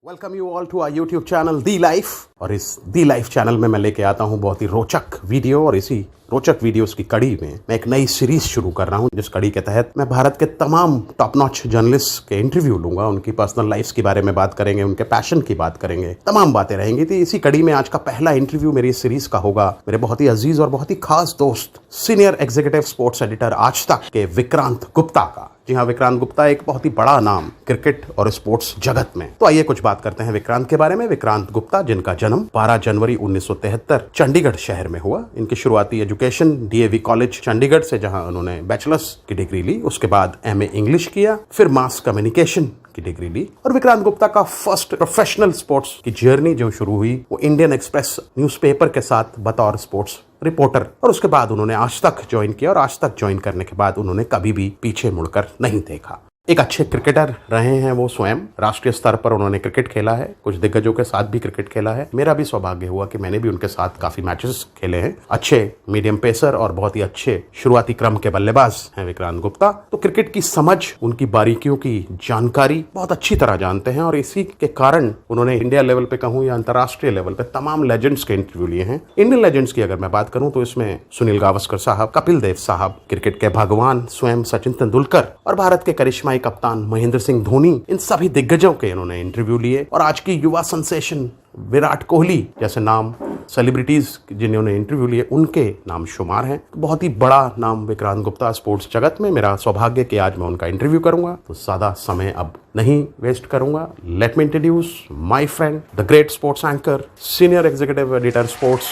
Welcome you all to our YouTube channel the life. और इस दी life channel में मैं लेके आता हूं बहुत ही रोचक वीडियो, और इसी रोचक वीडियोस की कड़ी में मैं एक नई सीरीज शुरू कर रहा हूं, जिस कड़ी के तहत मैं भारत के तमाम टॉप नॉच जर्नलिस्ट के इंटरव्यू लूंगा। उनकी पर्सनल लाइफ्स के बारे में बात करेंगे, उनके पैशन की बात करेंगे, तमाम बातें रहेंगी। तो इसी कड़ी में आज का पहला इंटरव्यू मेरी इस सीरीज का होगा मेरे बहुत ही अजीज और बहुत ही खास दोस्त, सीनियर एग्जीक्यूटिव स्पोर्ट्स एडिटर आज तक के विक्रांत गुप्ता का। जी हाँ, विक्रांत गुप्ता एक बहुत ही बड़ा नाम क्रिकेट और स्पोर्ट्स जगत में। तो आइए कुछ बात करते हैं विक्रांत के बारे में। विक्रांत गुप्ता, जिनका जन्म 12 जनवरी 1973 चंडीगढ़ शहर में हुआ। इनकी शुरुआती एजुकेशन डीएवी कॉलेज चंडीगढ़ से, जहां उन्होंने बैचलर्स की डिग्री ली, उसके बाद एमए इंग्लिश किया, फिर मास कम्युनिकेशन की डिग्री ली। और विक्रांत गुप्ता का फर्स्ट प्रोफेशनल स्पोर्ट्स की जर्नी जो शुरू हुई वो इंडियन एक्सप्रेस न्यूज़पेपर के साथ बतौर स्पोर्ट्स रिपोर्टर, और उसके बाद उन्होंने आज तक ज्वाइन किया। और आज तक ज्वाइन करने के बाद उन्होंने कभी भी पीछे मुड़कर नहीं देखा। एक अच्छे क्रिकेटर रहे हैं वो स्वयं। राष्ट्रीय स्तर पर उन्होंने क्रिकेट खेला है, कुछ दिग्गजों के साथ भी क्रिकेट खेला है। मेरा भी सौभाग्य हुआ कि मैंने भी उनके साथ काफी मैचेस खेले हैं। अच्छे मीडियम पेसर और बहुत ही अच्छे शुरुआती क्रम के बल्लेबाज हैं विक्रांत गुप्ता। तो क्रिकेट की समझ, उनकी बारीकियों की जानकारी बहुत अच्छी तरह जानते हैं, और इसी के कारण उन्होंने इंडिया लेवल पे कहूं या अंतर्राष्ट्रीय लेवल पे तमाम लेजेंड्स के इंटरव्यू लिए हैं। इंडियन लेजेंड्स की अगर मैं बात करूं तो इसमें सुनील गावस्कर साहब, कपिल देव साहब, क्रिकेट के भगवान स्वयं सचिन तेंदुलकर, और भारत के करिश्माई कप्तान महेंद्र सिंह धोनी, इन सभी दिग्गजों के इन्होंने इंटरव्यू लिए। और आज की युवा सेंसेशन विराट कोहली जैसे नाम सेलिब्रिटीज जिन्होंने इंटरव्यू लिए, उनके नाम शुमार हैं। बहुत ही बड़ा नाम विक्रांत गुप्ता स्पोर्ट्स जगत में। मेरा सौभाग्य कि आज मैं उनका इंटरव्यू करूंगा, तो ज्यादा समय अब नहीं वेस्ट करूंगा। Let me introduce my friend, the great sports anchor, senior executive editor sports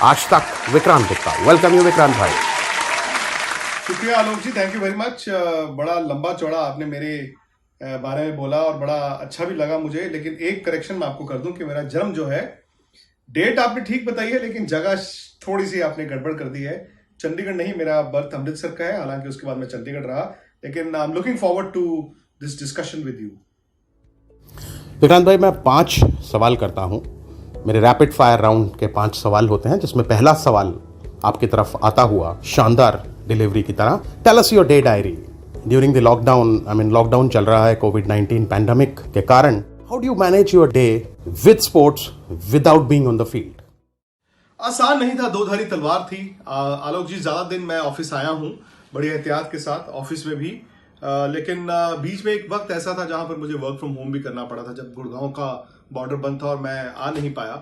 आज तक, विक्रांत गुप्ता। वेलकम यू विक्रांत भाई। शुक्रिया आलोक जी, थैंक यू वेरी मच। बड़ा लंबा चौड़ा आपने मेरे बारे में बोला और बड़ा अच्छा भी लगा मुझे, लेकिन एक करेक्शन मैं आपको कर दूं कि मेरा जन्म जो है, डेट आपने ठीक बताई है लेकिन जगह थोड़ी सी आपने गड़बड़ कर दी है। चंडीगढ़ नहीं, मेरा बर्थ अमृतसर का है, हालांकि उसके बाद मैं चंडीगढ़ रहा। लेकिन I am looking forward to this discussion with you. Vikrant भाई, मैं 5 सवाल करता हूं। मेरे रैपिड फायर राउंड के 5 सवाल होते हैं, जिसमें पहला सवाल आपकी तरफ आता हुआ शानदार डिलीवरी की तरह। Tell us your day diary during the lockdown. Lockdown चल रहा है कोविड-19 पैंडेमिक के कारण। How do you manage your day with sports without being on the field? आसान नहीं था, दो धारी तलवार थी। आलोक जी, ज्यादा दिन मैं ऑफिस आया हूं बड़ी एहतियात के साथ, ऑफिस में भी। लेकिन बीच में एक वक्त ऐसा था जहां पर मुझे वर्क फ्रॉम होम भी करना पड़ा था, जब गुड़गांव का बॉर्डर बंद था और मैं आ नहीं पाया।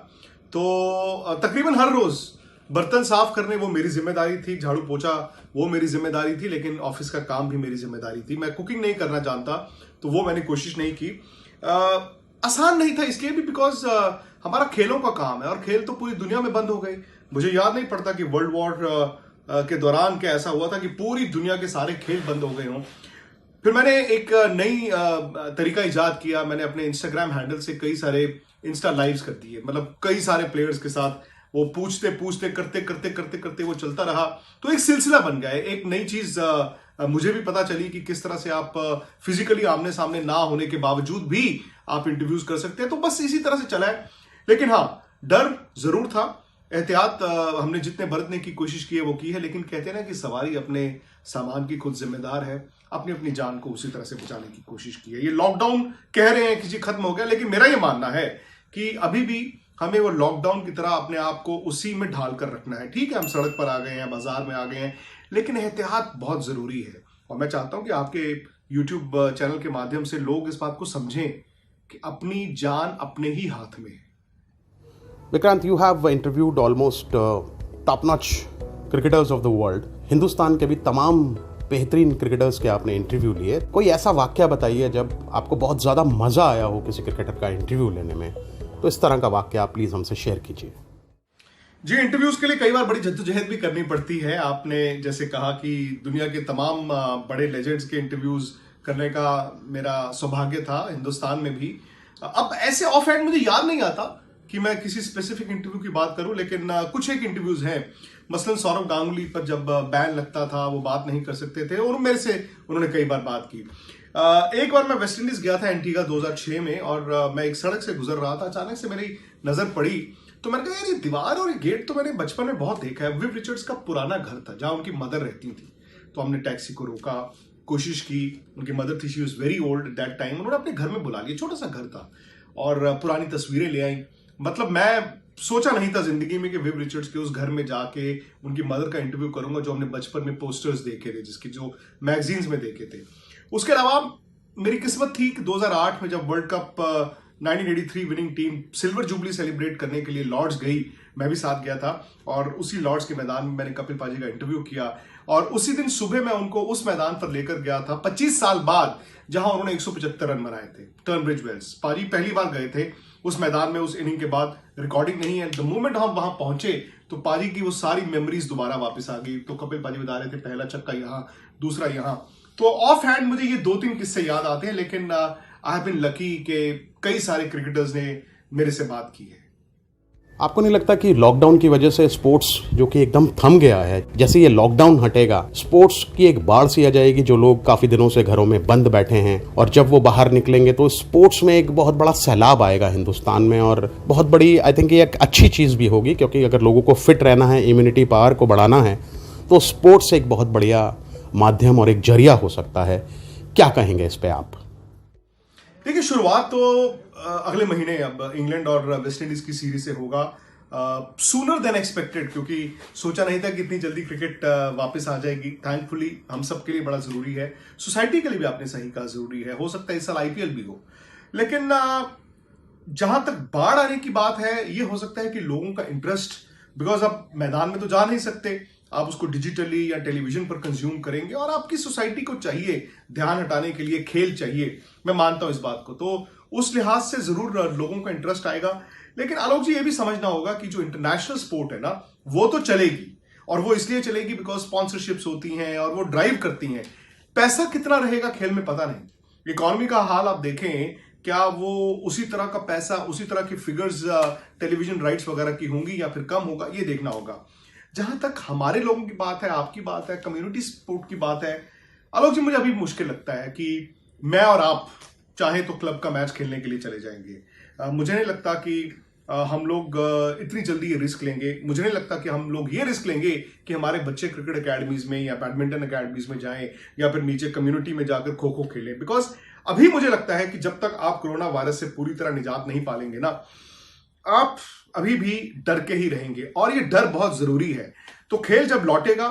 तो तकरीबन हर रोज बर्तन साफ करने वो मेरी जिम्मेदारी थी, झाड़ू पोछा वो मेरी जिम्मेदारी थी, लेकिन ऑफिस का काम भी मेरी जिम्मेदारी थी। मैं कुकिंग नहीं करना जानता, तो वो मैंने कोशिश नहीं की। आसान नहीं था इसलिए भी बिकॉज हमारा खेलों का काम है, और खेल तो पूरी दुनिया में बंद हो गए। मुझे याद नहीं पड़ता कि वर्ल्ड वॉर के दौरान क्या ऐसा हुआ था कि पूरी दुनिया के सारे खेल बंद हो गए हों। फिर मैंने एक नई तरीका इजाद किया। मैंने अपने इंस्टाग्राम हैंडल से कई सारे इंस्टा लाइव्स कर दिए, मतलब कई सारे प्लेयर्स के साथ वो पूछते पूछते करते करते करते करते वो चलता रहा। तो एक सिलसिला बन गया है। एक नई चीज मुझे भी पता चली कि किस तरह से आप फिजिकली आमने सामने ना होने के बावजूद भी आप इंटरव्यूज कर सकते हैं। तो बस इसी तरह से चला है। लेकिन हाँ, डर जरूर था, एहतियात हमने जितने बरतने की कोशिश की है वो की है। लेकिन कहते हैं ना कि सवारी अपने सामान की खुद जिम्मेदार है। अपनी अपनी जान को उसी तरह से बचाने की कोशिश की है। ये लॉकडाउन कह रहे हैं कि जी खत्म हो गया, लेकिन मेरा ये मानना है कि अभी भी हमें वो लॉकडाउन की तरह अपने आप को उसी में ढाल कर रखना है। ठीक है, हम सड़क पर आ गए हैं, बाजार में आ गए हैं, लेकिन एहतियात बहुत जरूरी है। और मैं चाहता हूं कि आपके यूट्यूब चैनल के माध्यम से लोग इस बात को समझें कि अपनी जान अपने ही हाथ में है। Vikrant, you have interviewed almost top notch cricketers of the world. Hindustan के भी तमाम बेहतरीन क्रिकेटर्स के आपने इंटरव्यू लिए। कोई ऐसा वाकया बताइए जब आपको बहुत ज्यादा मजा आया हो किसी क्रिकेटर का इंटरव्यू लेने में। तो इस तरह का वाकया आप प्लीज हमसे शेयर कीजिए। जी, इंटरव्यूज के लिए कई बार बड़ी जद्दोजहद भी करनी पड़ती है। आपने जैसे कहा कि दुनिया के तमाम बड़े लेजेंड्स के इंटरव्यूज करने का मेरा सौभाग्य था, हिंदुस्तान में भी। अब ऐसे ऑफ हैंड मुझे याद नहीं आता कि मैं किसी स्पेसिफिक इंटरव्यू की बात करूं, लेकिन कुछ एक इंटरव्यूज हैं। मसलन सौरव गांगुली पर जब बैन लगता था, वो बात नहीं कर सकते थे, और मेरे से उन्होंने कई बार बात की। एक बार मैं वेस्ट इंडीज गया था एंटीगा 2006 में, और मैं एक सड़क से गुजर रहा था। अचानक से मेरी नजर पड़ी, तो मैंने कहा यार ये दीवार और ये गेट तो मैंने बचपन में बहुत देखा है। विव रिचर्ड्स का पुराना घर था जहां उनकी मदर रहती थी। तो हमने टैक्सी को रोका, कोशिश की। उनकी मदर थी, she was very old at that time. उन्होंने अपने घर में बुला लिया, छोटा सा घर था, और पुरानी तस्वीरें ले आई। मतलब मैं सोचा नहीं था जिंदगी में कि विव रिचर्ड्स के उस घर में जाके उनकी मदर का इंटरव्यू करूंगा, जो हमने बचपन में पोस्टर्स देखे थे, जिसकी जो मैगजीन्स में देखे थे। उसके अलावा मेरी किस्मत थी कि 2008 में जब world cup 1983 winning team silver jubilee celebrate करने के लिए लॉर्ड्स गई, मैं भी साथ गया था, और उसी लॉर्ड्स के मैदान में मैंने कपिल पाजी का इंटरव्यू किया। और उसी दिन सुबह मैं उनको उस मैदान पर लेकर गया था 25 साल बाद, जहां उन्होंने 175 रन बनाए थे, टर्नब्रिज वेल्स। पाजी पहली बार गए थे उस मैदान में उस इनिंग के बाद। रिकॉर्डिंग नहीं है, द मोमेंट हम वहां पहुंचे तो पाजी की वो सारी मेमोरीज दोबारा वापस आ गई। तो कपिल पाजी बता रहे थे, पहला छक्का यहाँ, दूसरा यहाँ। तो ऑफ हैंड मुझे ये 2-3 किस्से याद आते हैं, लेकिन आई हैव बीन लकी कि कई सारे क्रिकेटर्स ने मेरे से बात की है। आपको नहीं लगता कि लॉकडाउन की वजह से स्पोर्ट्स जो कि एकदम थम गया है, जैसे ये लॉकडाउन हटेगा स्पोर्ट्स की एक बाढ़ सी आ जाएगी, जो लोग काफी दिनों से घरों में बंद बैठे हैं, और जब वो बाहर निकलेंगे तो स्पोर्ट्स में एक बहुत बड़ा सैलाब आएगा हिंदुस्तान में, और बहुत बड़ी आई थिंक ये एक अच्छी चीज भी होगी, क्योंकि अगर लोगों को फिट रहना है, इम्यूनिटी पावर को बढ़ाना है, तो स्पोर्ट्स एक बहुत बढ़िया माध्यम और एक जरिया हो सकता है। क्या कहेंगे इस पे आप? देखिए, शुरुआत तो अगले महीने अब इंग्लैंड और वेस्ट इंडीज की सीरीज से होगा, सूनर देन एक्सपेक्टेड, क्योंकि सोचा नहीं था कि इतनी जल्दी क्रिकेट वापस आ जाएगी। थैंकफुली हम सब के लिए बड़ा जरूरी है, सोसाइटी के लिए भी आपने सही कहा जरूरी है। हो सकता है इस साल आईपीएल भी हो, लेकिन जहां तक बाढ़ आने की बात है, ये हो सकता है कि लोगों का इंटरेस्ट, बिकॉज आप मैदान में तो जा नहीं सकते, आप उसको डिजिटली या टेलीविजन पर कंज्यूम करेंगे, और आपकी सोसाइटी को चाहिए ध्यान हटाने के लिए खेल चाहिए। मैं मानता हूं इस बात को, तो उस लिहाज से जरूर लोगों का इंटरेस्ट आएगा। लेकिन आलोक जी, ये भी समझना होगा कि जो इंटरनेशनल स्पोर्ट है ना, वो तो चलेगी, और वो इसलिए चलेगी बिकॉज स्पॉन्सरशिप्स होती हैं और वो ड्राइव करती हैं। पैसा कितना रहेगा खेल में पता नहीं। इकोनॉमी का हाल आप देखें, क्या वो उसी तरह का पैसा, उसी तरह की फिगर्स टेलीविजन राइट्स वगैरह की होंगी या फिर कम होगा, ये देखना होगा। जहां तक हमारे लोगों की बात है, आपकी बात है, कम्युनिटी सपोर्ट की बात है, आलोक जी, मुझे अभी मुश्किल लगता है कि मैं और आप चाहे तो क्लब का मैच खेलने के लिए चले जाएंगे। मुझे नहीं लगता कि हम लोग इतनी जल्दी ये रिस्क लेंगे। मुझे नहीं लगता कि हम लोग ये रिस्क लेंगे कि हमारे बच्चे क्रिकेट अकेडमीज में या बैडमिंटन अकेडमीज में जाएं, या फिर नीचे कम्युनिटी में जाकर खो खो खेलें। बिकॉज अभी मुझे लगता है कि जब तक आप कोरोना वायरस से पूरी तरह निजात नहीं पालेंगे ना, आप अभी भी डर के ही रहेंगे, और ये डर बहुत जरूरी है। तो खेल जब लौटेगा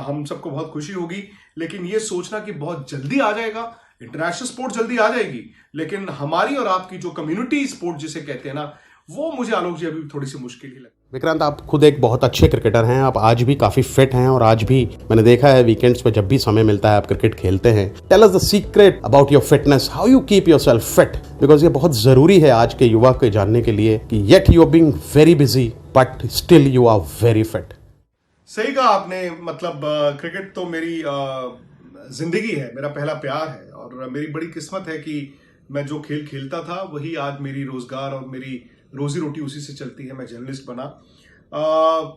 हम सबको बहुत खुशी होगी, लेकिन ये सोचना कि बहुत जल्दी आ जाएगा, इंटरनेशनल स्पोर्ट जल्दी आ जाएगी, लेकिन हमारी और आपकी जो कम्युनिटी स्पोर्ट जिसे कहते हैं ना, वो मुझे आलोक जी अभी थोड़ी सी मुश्किल ही लगती है। विक्रांत, आप खुद एक बहुत अच्छे क्रिकेटर हैं, आप आज भी काफी फिट हैं, और आज भी मैंने देखा है वीकेंड्स पे जब भी समय मिलता है आप क्रिकेट खेलते हैं। Tell us the secret about your fitness, how you keep yourself fit, because ये बहुत जरूरी है आज के युवा को जानने के लिए कि yet you are being very busy but still you are very fit. सही कहा आपने। मतलब क्रिकेट तो मेरी जिंदगी है, मेरा पहला प्यार है, और मेरी बड़ी किस्मत है कि मैं जो खेल खेलता था वही आज मेरी रोजगार और मेरी रोजी रोटी उसी से चलती है। मैं जर्नलिस्ट बना।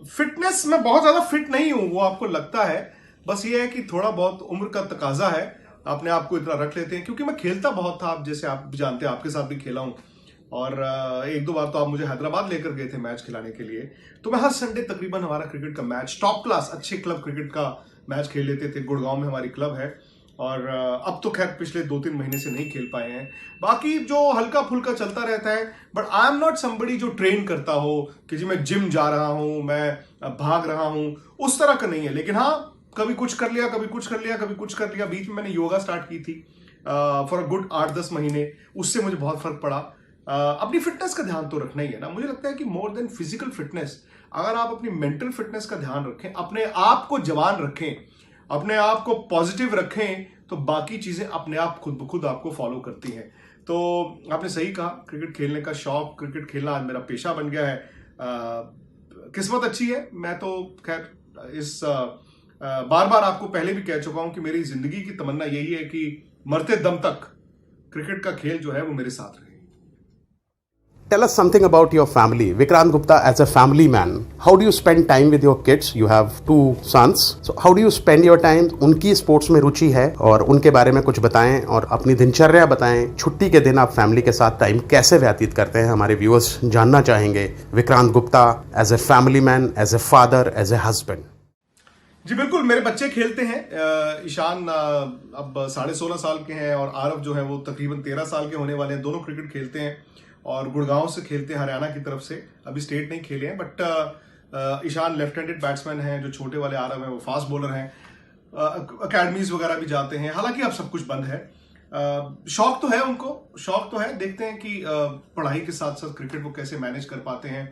फिटनेस में बहुत ज्यादा फिट नहीं हूं, वो आपको लगता है, बस ये है कि थोड़ा बहुत उम्र का तकाजा है, अपने आप को इतना रख लेते हैं, क्योंकि मैं खेलता बहुत था। आप जैसे आप जानते हैं, आपके साथ भी खेला हूं, और 1-2 बार तो आप मुझे हैदराबाद लेकर गए थे मैच खिलाने के लिए। तो मैं हर संडे तकरीबन हमारा क्रिकेट का मैच, टॉप क्लास अच्छे क्लब क्रिकेट का मैच खेल लेते थे। गुड़गांव में हमारी क्लब है, और अब तो खैर पिछले 2-3 महीने से नहीं खेल पाए हैं। बाकी जो हल्का फुल्का चलता रहता है, but I am not somebody जो ट्रेन करता हो कि जी मैं जिम जा रहा हूं, मैं भाग रहा हूं, उस तरह का नहीं है। लेकिन हाँ, कभी कुछ कर लिया, कभी कुछ कर लिया, कभी कुछ कर लिया। बीच में मैंने योगा स्टार्ट की थी फॉर अ गुड 8-10 महीने, उससे मुझे बहुत फर्क पड़ा। अपनी फिटनेस का ध्यान तो रखना ही है ना। मुझे लगता है कि मोर देन फिजिकल फिटनेस, अगर आप अपनी मेंटल फिटनेस का ध्यान रखें, अपने आप को जवान रखें, अपने आप को पॉजिटिव रखें, तो बाकी चीजें अपने आप खुद ब खुद आपको फॉलो करती हैं। तो आपने सही कहा, क्रिकेट खेलने का शौक, क्रिकेट खेलना आज मेरा पेशा बन गया है। किस्मत अच्छी है। मैं तो खैर इस बार बार आपको पहले भी कह चुका हूं कि मेरी जिंदगी की तमन्ना यही है कि मरते दम तक क्रिकेट का खेल जो है वो मेरे साथ रहे। Tell us something about your family. Vikrant Gupta, as a family man, how do you spend time with your kids? You have 2 sons. So how do you spend your time? उनकी sports में रुचि है, और उनके बारे में कुछ बताएं, और अपनी दिनचर्या बताएं। छुट्टी के दिन आप फैमिली के साथ टाइम कैसे व्यतीत करते हैं, हमारे व्यूअर्स जानना चाहेंगे। Vikrant Gupta, as a family man, as a father, as a husband. जी बिल्कुल, मेरे बच्चे खेलते हैं। ईशान अब 16.5 साल के हैं और आरव जो है वो तकरीबन 13 साल के होने वाले हैं। दोनों क्रिकेट खेलते हैं और गुड़गांव से खेलते हैं, हरियाणा की तरफ से। अभी स्टेट नहीं खेले हैं, but Ishan left handed batsman हैं। जो छोटे वाले आरव हैं वो फास्ट बॉलर हैं। अकेडमीज वगैरह भी जाते हैं, हालांकि अब सब कुछ बंद है। शौक तो है उनको, शौक तो है। देखते हैं कि पढ़ाई के साथ साथ क्रिकेट वो कैसे मैनेज कर पाते हैं।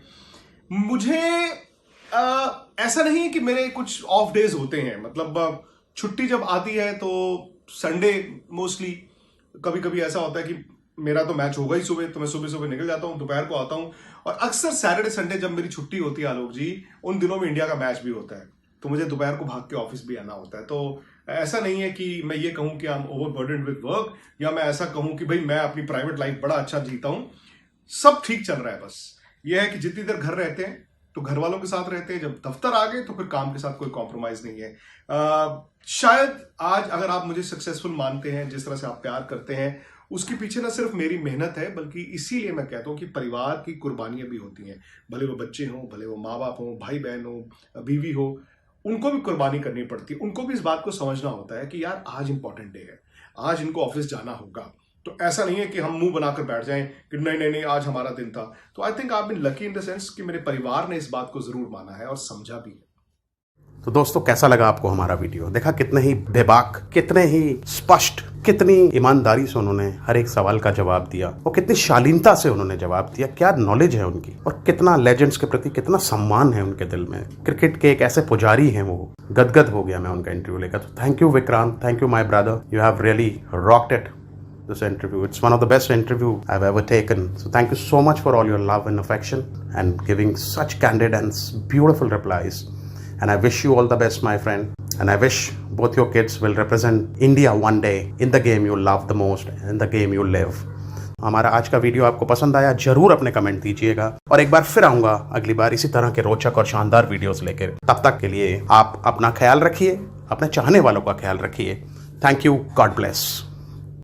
मुझे ऐसा नहीं है कि मेरे कुछ ऑफ डेज होते हैं, मतलब छुट्टी जब आती है तो संडे मोस्टली, कभी कभी ऐसा होता है कि मेरा तो मैच होगा ही सुबह, तो मैं सुबह सुबह निकल जाता हूँ, दोपहर को आता हूँ। और अक्सर सैटरडे संडे जब मेरी छुट्टी होती है आलोक जी, उन दिनों में इंडिया का मैच भी होता है, तो मुझे दोपहर को भाग के ऑफिस भी आना होता है। तो ऐसा नहीं है कि मैं ये कहूं कि आई एम ओवरबर्डन्ड विद वर्क, या मैं ऐसा कहूं कि भाई मैं अपनी प्राइवेट लाइफ बड़ा अच्छा जीता हूं। सब ठीक चल रहा है। बस ये है कि जितनी देर घर रहते हैं तो घर वालों के साथ रहते हैं, जब दफ्तर आ गए तो फिर काम के साथ कोई कॉम्प्रोमाइज नहीं है। शायद आज अगर आप मुझे सक्सेसफुल मानते हैं, जिस तरह से आप प्यार करते हैं, उसके पीछे ना सिर्फ मेरी मेहनत है, बल्कि इसीलिए मैं कहता हूं कि परिवार की कुर्बानियां भी होती हैं। भले वो बच्चे हों, भले वो माँ बाप हों, भाई बहन हो, बीवी हो, उनको भी कुर्बानी करनी पड़ती है। उनको भी इस बात को समझना होता है कि यार आज इंपॉर्टेंट डे है, आज इनको ऑफिस जाना होगा। तो ऐसा नहीं है कि हम मुंह बनाकर बैठ जाएं कि नहीं नहीं नहीं आज हमारा दिन था। तो I think I been lucky in the sense कि मेरे परिवार ने इस बात को जरूर माना है और समझा भी है। तो दोस्तों, कैसा लगा आपको हमारा वीडियो? देखा कितने ही बेबाक, कितने ही स्पष्ट, कितनी ईमानदारी से उन्होंने हर एक सवाल का जवाब दिया और कितनी शालीनता से उन्होंने जवाब दिया। क्या नॉलेज है उनकी और कितना लेजेंड्स के प्रति कितना सम्मान है उनके दिल में। क्रिकेट के एक ऐसे पुजारी हैं वो। गदगद हो गया मैं उनका इंटरव्यू लेकर। तो thank you Vikrant, thank you my brother, you have really rocked it this interview. It's one of the best interview I've ever taken. So thank you so much for all your love and affection and giving such candid and beautiful replies. And I wish you all the best, my friend. And I wish both your kids will represent India one day in the game you love the most, in the game you live. हमारा आज का video आपको पसंद आया, जरूर अपने comment दीजिएगा और एक बार फिर आऊंगा अगली बार इसी तरह के रोचक और शानदार वीडियोस लेकर। तब तक के लिए आप अपना ख्याल रखिए, अपने चाहने वालों का ख्याल रखिए। Thank you, God bless.